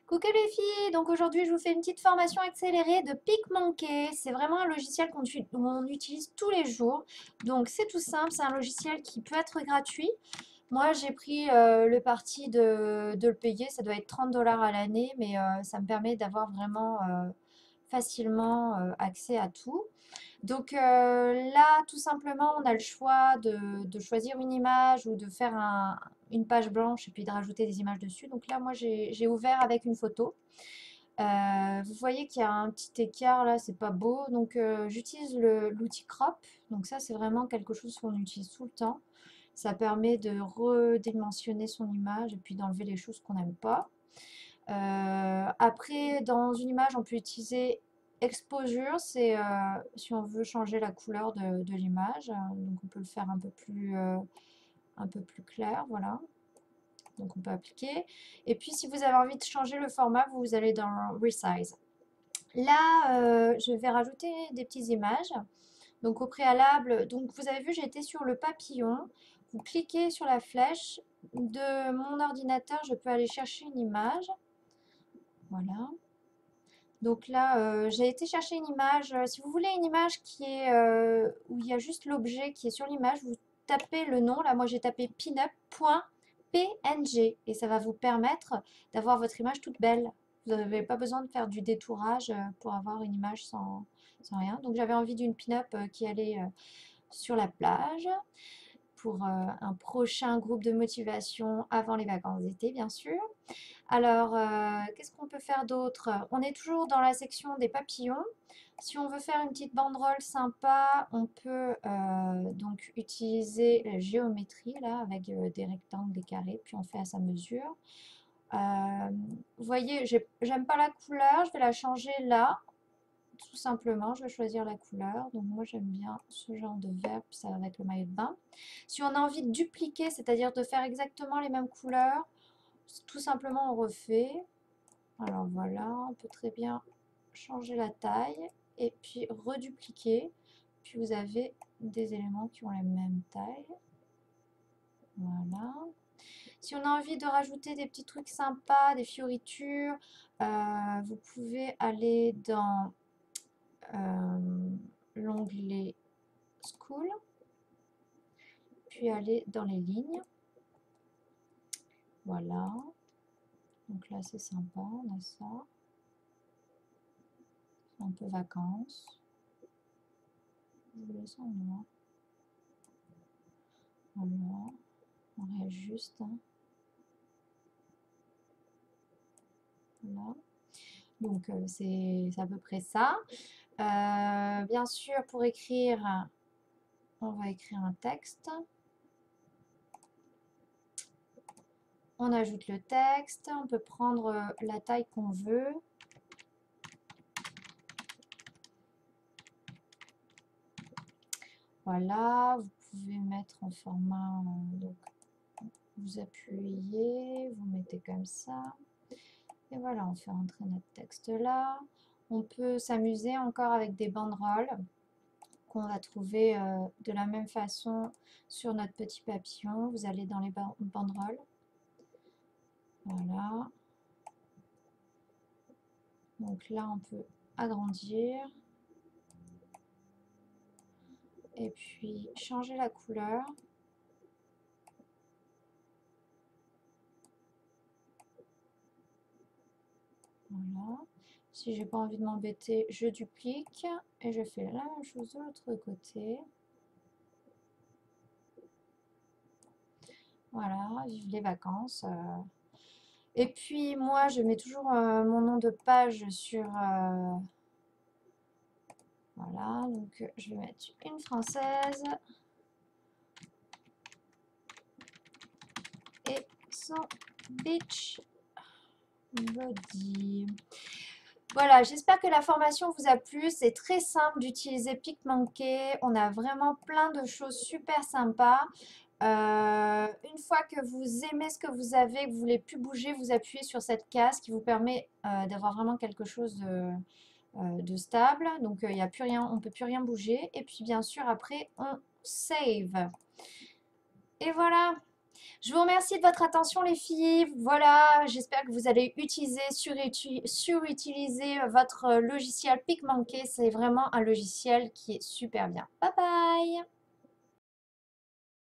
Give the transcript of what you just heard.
Coucou les filles, donc aujourd'hui je vous fais une petite formation accélérée de PicMonkey. C'est vraiment un logiciel on utilise tous les jours. Donc c'est tout simple, c'est un logiciel qui peut être gratuit. Moi j'ai pris le parti de le payer, ça doit être 30 $ à l'année, mais ça me permet d'avoir vraiment facilement accès à tout. Donc là, tout simplement, on a le choix de choisir une image ou de faire une page blanche et puis de rajouter des images dessus. Donc là, moi, j'ai ouvert avec une photo. Vous voyez qu'il y a un petit écart là, c'est pas beau. Donc j'utilise l'outil crop. Donc ça, c'est vraiment quelque chose qu'on utilise tout le temps. Ça permet de redimensionner son image et puis d'enlever les choses qu'on n'aime pas. Après, dans une image, on peut utiliser exposure, c'est si on veut changer la couleur de l'image. Donc on peut le faire un peu plus clair, voilà. Donc on peut appliquer. Et puis si vous avez envie de changer le format, vous allez dans Resize. Là, je vais rajouter des petites images. Donc au préalable, donc vous avez vu, j'ai été sur le papillon. Vous cliquez sur la flèche. De mon ordinateur, je peux aller chercher une image. Voilà. Donc là, j'ai été chercher une image. Si vous voulez une image où il y a juste l'objet qui est sur l'image, vous tapez le nom. Là, moi, j'ai tapé pinup.png et ça va vous permettre d'avoir votre image toute belle. Vous n'avez pas besoin de faire du détourage pour avoir une image sans rien. Donc j'avais envie d'une pin-up qui allait sur la plage pour un prochain groupe de motivation avant les vacances d'été, bien sûr. Alors, qu'est-ce qu'on peut faire d'autre? On est toujours dans la section des papillons. Si on veut faire une petite banderole sympa, on peut donc utiliser la géométrie là avec des rectangles, des carrés, puis on fait à sa mesure. Vous voyez, j'aime pas la couleur, je vais la changer là. Tout simplement, je vais choisir la couleur. Donc moi j'aime bien ce genre de vert, puis ça va avec le maillot de bain. Si on a envie de dupliquer, c'est-à-dire de faire exactement les mêmes couleurs, tout simplement on refait. Alors voilà, on peut très bien changer la taille et puis redupliquer. Puis vous avez des éléments qui ont la même taille. Voilà. Si on a envie de rajouter des petits trucs sympas, des fioritures, vous pouvez aller dans l'onglet School, puis aller dans les lignes. Voilà. Donc là, c'est sympa, on a ça. Un peu vacances. Je laisse en noir. Voilà. On réajuste. Hein. Voilà. Donc c'est à peu près ça. Bien sûr, pour écrire, on va écrire un texte. On ajoute le texte. On peut prendre la taille qu'on veut. Voilà, vous pouvez mettre en format, donc vous appuyez, vous mettez comme ça. Et voilà, on fait entrer notre texte là. On peut s'amuser encore avec des banderoles qu'on va trouver de la même façon sur notre petit papillon. Vous allez dans les banderoles. Voilà. Donc là, on peut agrandir. Et puis changer la couleur. Voilà. Si j'ai pas envie de m'embêter, je duplique et je fais la même chose de l'autre côté. Voilà, vive les vacances. Et puis moi, je mets toujours mon nom de page sur... voilà, donc je vais mettre une française et son beach body. Voilà, j'espère que la formation vous a plu. C'est très simple d'utiliser PicMonkey. On a vraiment plein de choses super sympas. Une fois que vous aimez ce que vous avez, que vous voulez plus bouger, vous appuyez sur cette case qui vous permet d'avoir vraiment quelque chose de stable. Donc il y a plus rien, on ne peut plus rien bouger. Et puis bien sûr après on save. Et voilà. Je vous remercie de votre attention les filles. Voilà, j'espère que vous allez utiliser, surutiliser votre logiciel PicMonkey. C'est vraiment un logiciel qui est super bien. Bye bye!